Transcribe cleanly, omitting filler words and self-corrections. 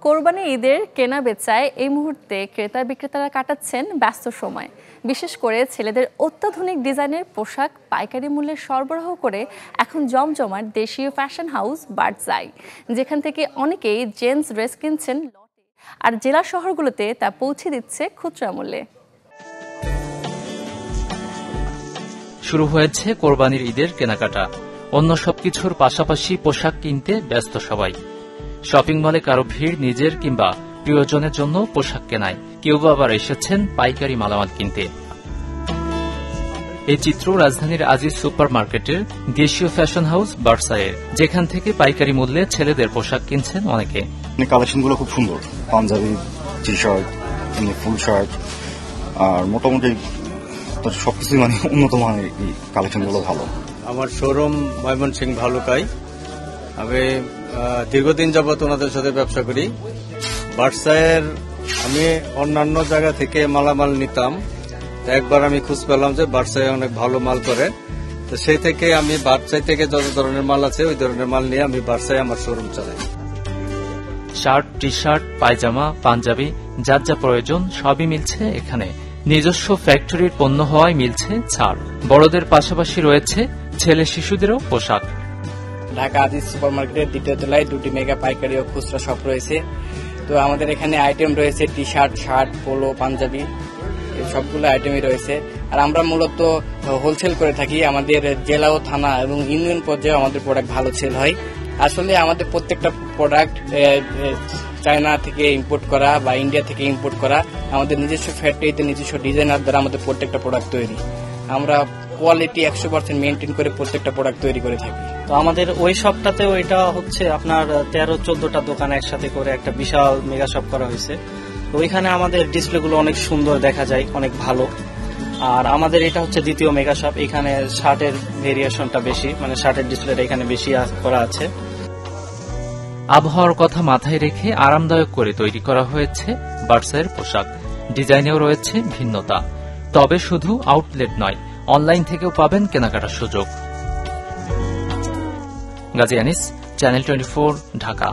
কোরবানি ঈদের কেনা বেচায় এই মুহূর্তে ক্রেতা বিক্রেতারা কাটাচ্ছেন ব্যস্ত সময়। বিশেষ করে ছেলেদের অত্যাধুনিক ডিজাইনের পোশাক পাইকারি মূল্যে সরবরাহ করে এখন জমজমাট দেশীয় ফ্যাশন হাউস বার্ডস আই, যেখান থেকে অনেকেই জেন্টস ড্রেস কিনছেন লটে, আর জেলা শহরগুলোতে তা পৌঁছে দিচ্ছে খুচরা মূল্যে। শুরু হয়েছে কোরবানির ঈদের কেনাকাটা। অন্য সবকিছুর পাশাপাশি পোশাক কিনতে ব্যস্ত সবাই। শপিং মলে কারো ভিড় নিজের কিংবা প্রিয়জনের জন্য পোশাক কেনায়, কেউ আবার এসেছেন পাইকারি মালামাল কিনতে। এই চিত্র রাজধানীর আজিজ সুপার মার্কেটের দেশীয় ফ্যাশন হাউস বার্ডস আইয়ের, যেখান থেকে পাইকারি মূল্যে ছেলেদের পোশাক কিনছেন অনেকে। কালেকশনগুলো খুব সুন্দর, Punjabi, T shirt, full shirt, আর মোটামুটি সবকিছু উন্নত মানের কালেকশনগুলো ভালো। আমার শোরুম ময়মনসিংহ ভালুকায়। আমি দীর্ঘদিন যাবত ওনাদের সাথে ব্যবসা করি। বার্ডসআইয়ের আমি অন্যান্য জায়গা থেকে মালামাল নিতাম, একবার আমি খোঁজ পেলাম যে বার্ডসআই অনেক ভালো মাল করে, তো সেই থেকে আমি বার্ডসআই থেকে যত ধরনের মাল আছে ওই ধরনের মাল নিয়ে আমি বার্ডসআই আমার শোরুম চালাই। শার্ট, টি শার্ট, পায়জামা, পাঞ্জাবি, যার যা প্রয়োজন সবই মিলছে এখানে। নিজস্ব ফ্যাক্টরির পণ্য হওয়ায় মিলছে ছাড়। বড়দের পাশাপাশি রয়েছে ছেলে শিশুদেরও পোশাক। ঢাকা আজিজ সুপার মার্কেটের দ্বিতীয় তলায় দুটি মেগা পাইকারি ও খুচরা শপ রয়েছে। তো আমাদের এখানে আইটেম রয়েছে T shirt, shirt, polo, Punjabi, সবগুলো আইটেমই রয়েছে। আর আমরা মূলত হোলসেল করে থাকি। আমাদের জেলা ও থানা এবং ইউনিয়ন পর্যায়ে আমাদের প্রোডাক্ট ভালো সেল হয়। আসলে আমাদের প্রত্যেকটা প্রোডাক্ট চায়না থেকে ইম্পোর্ট করা বা ইন্ডিয়া থেকে ইম্পোর্ট করা। আমাদের নিজস্ব ফ্যাক্টরিতে নিজস্ব ডিজাইনার দ্বারা আমাদের প্রত্যেকটা প্রোডাক্ট তৈরি। আমরা কোয়ালিটি 100% মেনটেন করে প্রত্যেকটা প্রোডাক্ট তৈরি করে থাকি। তো আমাদের ওই শপটাতে ওইটা হচ্ছে আপনার 13-14টা দোকান একসাথে করে একটা বিশাল মেগা শপ করা হয়েছে। তো ওইখানে আমাদের ডিসপ্লেগুলো অনেক সুন্দর দেখা যায়, অনেক ভালো। আর আমাদের এটা হচ্ছে দ্বিতীয় মেগা শপ। এখানে শার্টের ভেরিয়েশনটা বেশি, মানে শার্টের ডিসপ্লেটা এখানে বেশি করা আছে। আবহাওয়ার কথা মাথায় রেখে আরামদায়ক করে তৈরি করা হয়েছে বার্ডসআইয়ের পোশাক। ডিজাইনেও রয়েছে ভিন্নতা। তবে শুধু আউটলেট নয়, অনলাইন থেকেও পাবেন কেনাকাটার সুযোগ। গাজী আনিস, চ্যানেল 24, ঢাকা।